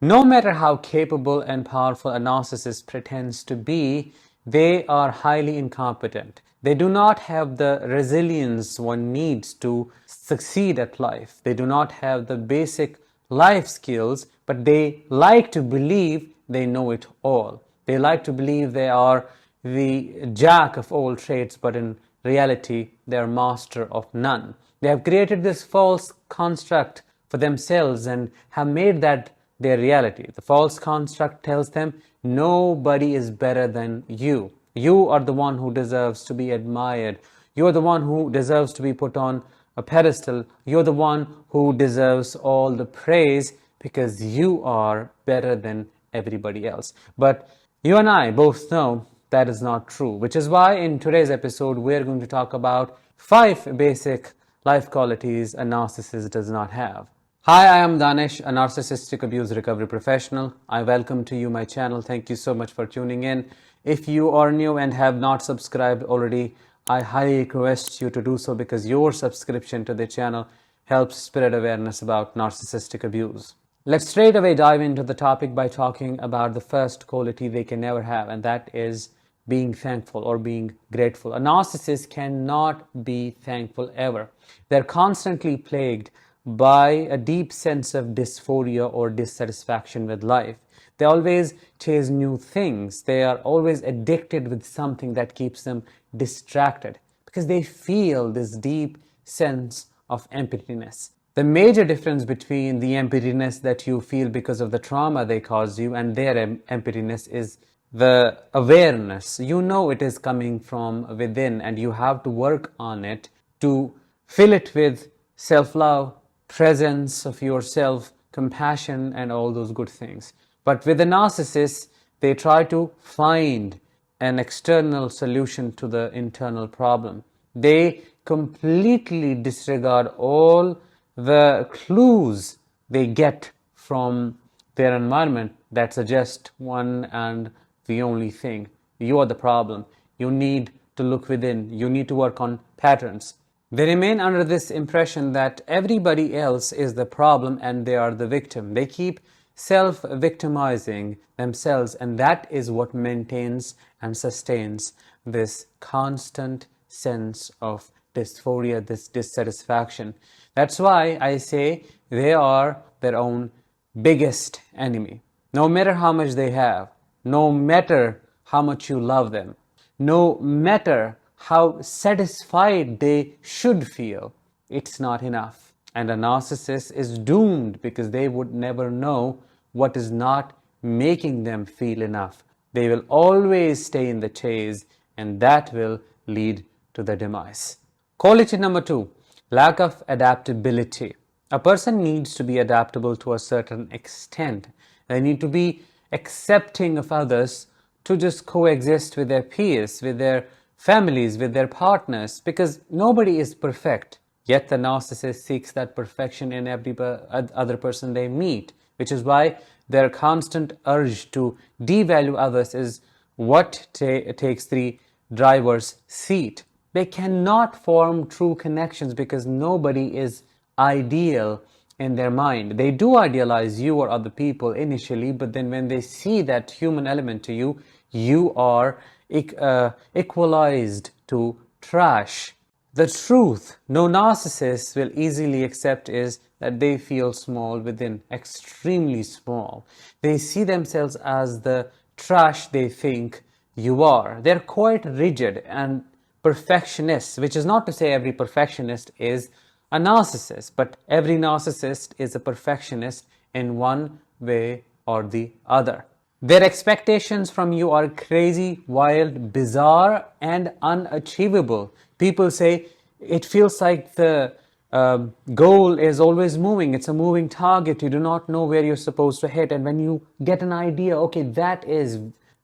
No matter how capable and powerful a narcissist pretends to be, they are highly incompetent. They do not have the resilience one needs to succeed at life. They do not have the basic life skills, but they like to believe they know it all. They like to believe they are the jack of all trades, but in reality, they are master of none. They have created this false construct for themselves and have made that their reality. The false construct tells them nobody is better than you. You are the one who deserves to be admired. You are the one who deserves to be put on a pedestal. You're the one who deserves all the praise because you are better than everybody else. But you and I both know that is not true, which is why in today's episode we're going to talk about 5 basic life qualities a narcissist does not have. Hi, I am Danish, a narcissistic abuse recovery professional. I welcome to you my channel. Thank you so much for tuning in. If you are new and have not subscribed already, I highly request you to do so because your subscription to the channel helps spread awareness about narcissistic abuse. Let's straight away dive into the topic by talking about the first quality they can never have, and that is being thankful or being grateful. A narcissist cannot be thankful ever. They're constantly plagued by a deep sense of dysphoria or dissatisfaction with life. They always chase new things. They are always addicted with something that keeps them distracted because they feel this deep sense of emptiness. The major difference between the emptiness that you feel because of the trauma they caused you and their emptiness is the awareness. You know it is coming from within and you have to work on it to fill it with self-love, presence of yourself, compassion, and all those good things. But with the narcissist, they try to find an external solution to the internal problem. They completely disregard all the clues they get from their environment that suggest one and the only thing. You are the problem. You need to look within. You need to work on patterns. They remain under this impression that everybody else is the problem and they are the victim. They keep self-victimizing themselves, and that is what maintains and sustains this constant sense of dysphoria, this dissatisfaction. That's why I say they are their own biggest enemy. No matter how much they have, no matter how much you love them, no matter how satisfied they should feel, it's not enough. And a narcissist is doomed because they would never know what is not making them feel enough. They will always stay in the chase, and that will lead to their demise. Quality number 2, lack of adaptability. A person needs to be adaptable to a certain extent. They need to be accepting of others to just coexist with their peers, with their families, with their partners, because nobody is perfect. Yet the narcissist seeks that perfection in every other person they meet, which is why their constant urge to devalue others is what takes the driver's seat. They cannot form true connections because nobody is ideal in their mind. They do idealize you or other people initially, but then when they see that human element to you, you are equalized to trash. The truth no narcissist will easily accept is that they feel small within, extremely small. They see themselves as the trash they think you are. They're quite rigid and perfectionists, which is not to say every perfectionist is a narcissist, but every narcissist is a perfectionist in one way or the other. Their expectations from you are crazy, wild, bizarre, and unachievable. People say it feels like the goal is always moving. It's a moving target. You do not know where you're supposed to hit. And when you get an idea, okay, that is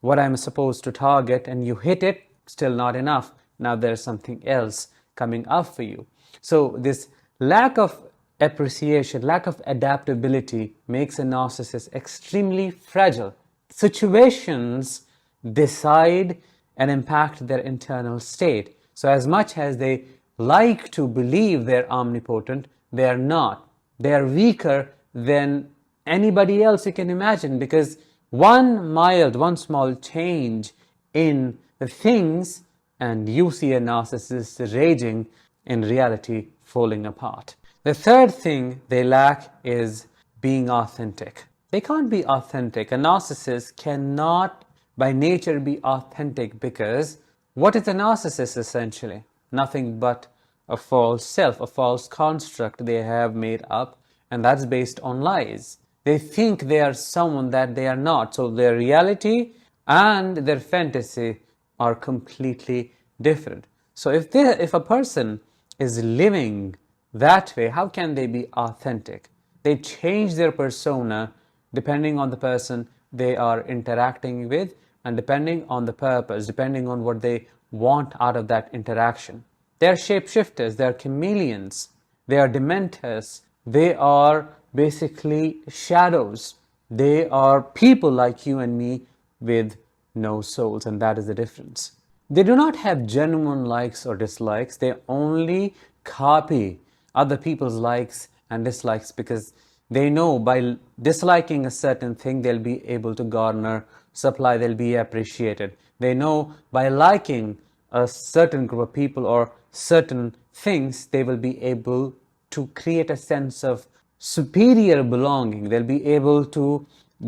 what I'm supposed to target, and you hit it, still not enough. Now there's something else coming up for you. So this lack of appreciation, lack of adaptability makes a narcissist extremely fragile. Situations decide and impact their internal state. So as much as they like to believe they're omnipotent, they are not. They are weaker than anybody else you can imagine, because one small change in the things and you see a narcissist raging, in reality falling apart. The third thing they lack is being authentic. They can't be authentic. A narcissist cannot by nature be authentic, because what is a narcissist essentially? Nothing but a false self, a false construct they have made up, and that's based on lies. They think they are someone that they are not, so their reality and their fantasy are completely different. So if a person is living that way, how can they be authentic? They change their persona depending on the person they are interacting with, and depending on the purpose, depending on what they want out of that interaction. They are shapeshifters, they are chameleons, they are dementors, they are basically shadows. They are people like you and me with no souls, and that is the difference. They do not have genuine likes or dislikes. They only copy other people's likes and dislikes, because they know by disliking a certain thing, they'll be able to garner supply, they'll be appreciated. They know by liking a certain group of people or certain things, they will be able to create a sense of superior belonging. They'll be able to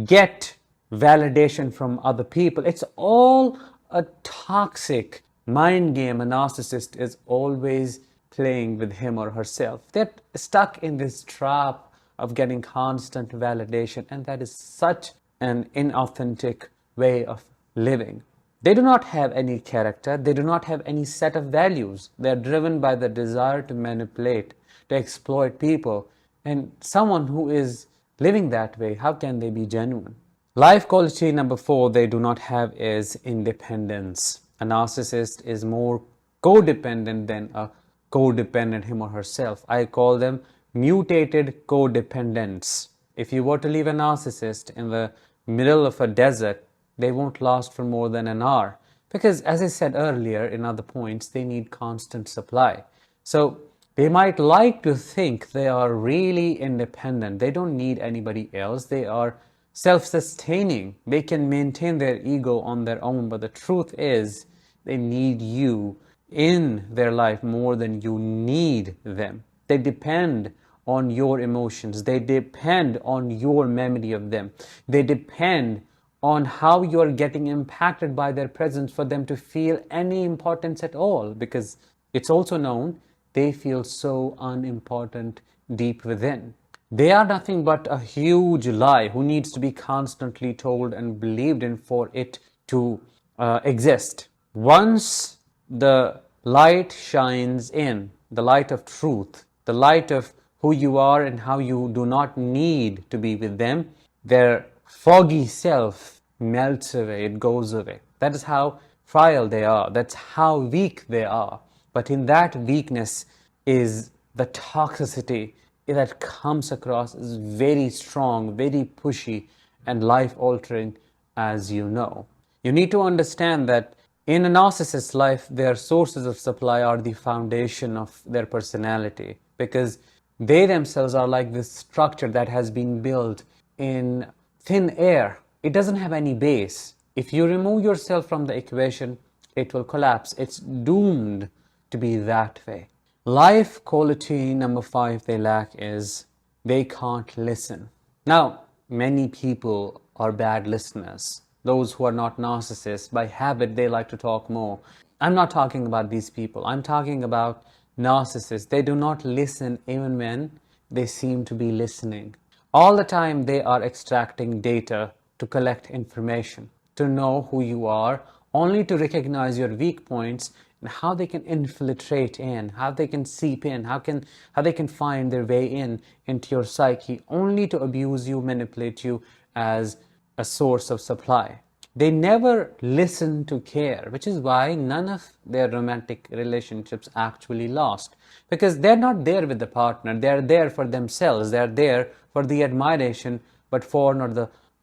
get validation from other people. It's all a toxic mind game a narcissist is always playing with him or herself. They're stuck in this trap of getting constant validation, and that is such an inauthentic way of living. They do not have any character, they do not have any set of values. They are driven by the desire to manipulate, to exploit people. And someone who is living that way, how can they be genuine? Life quality number 4 they do not have is independence. A narcissist is more codependent than a codependent him or herself. I call them mutated codependents. If you were to leave a narcissist in the middle of a desert, they won't last for more than an hour, because as I said earlier in other points, they need constant supply. So they might like to think they are really independent. They don't need anybody else. They are self-sustaining. They can maintain their ego on their own, but the truth is they need you in their life more than you need them. They depend on your emotions. They depend on your memory of them. They depend on how you're getting impacted by their presence for them to feel any importance at all, because it's also known they feel so unimportant deep within. They are nothing but a huge lie who needs to be constantly told and believed in for it to exist. Once the light shines in, the light of truth, the light of who you are and how you do not need to be with them, their foggy self melts away, it goes away. That is how frail they are, that's how weak they are. But in that weakness is the toxicity that comes across as very strong, very pushy, and life-altering, as you know. You need to understand that in a narcissist's life, their sources of supply are the foundation of their personality, because they themselves are like this structure that has been built in thin air. It doesn't have any base. If you remove yourself from the equation, it will collapse. It's doomed to be that way. Life quality number 5 they lack is they can't listen. Now, many people are bad listeners. Those who are not narcissists, by habit, they like to talk more. I'm not talking about these people. I'm talking about narcissists. They do not listen even when they seem to be listening. All the time they are extracting data to collect information, to know who you are, only to recognize your weak points and how they can infiltrate in, how they can seep in, how they can find their way into your psyche, only to abuse you, manipulate you as a source of supply. They never listen to care, which is why none of their romantic relationships actually last. Because they're not there with the partner, they're there for themselves, they're there for the admiration, but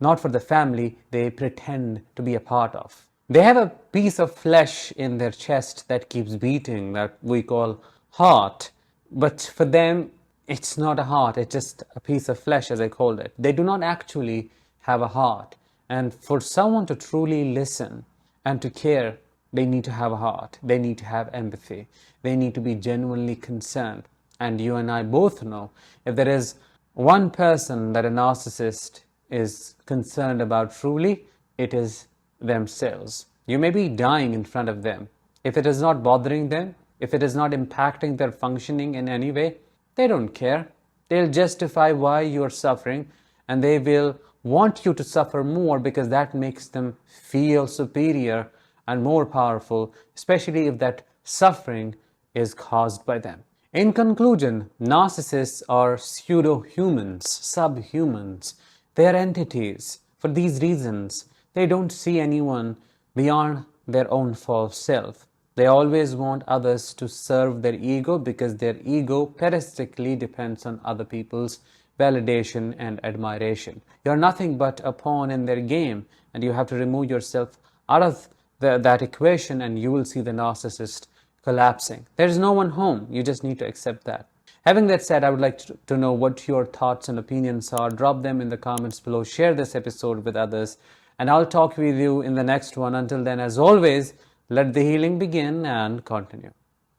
not for the family they pretend to be a part of. They have a piece of flesh in their chest that keeps beating, that we call heart. But for them, It's not a heart, it's just a piece of flesh, as I called it. They do not actually have a heart. And for someone to truly listen and to care, they need to have a heart. They need to have empathy. They need to be genuinely concerned. And you and I both know, if there is one person that a narcissist is concerned about truly, it is themselves. You may be dying in front of them. If it is not bothering them, if it is not impacting their functioning in any way, they don't care. They'll justify why you are suffering, and they will want you to suffer more because that makes them feel superior and more powerful, especially if that suffering is caused by them. In conclusion, narcissists are pseudo-humans, subhumans. They are entities. For these reasons, they don't see anyone beyond their own false self. They always want others to serve their ego because their ego parasitically depends on other people's validation and admiration. You're nothing but a pawn in their game, and you have to remove yourself out of that equation, and you will see the narcissist collapsing. There is no one home. You just need to accept that. Having that said, I would like to know what your thoughts and opinions are. Drop them in the comments below. Share this episode with others, and I'll talk with you in the next one. Until then, as always, let the healing begin and continue.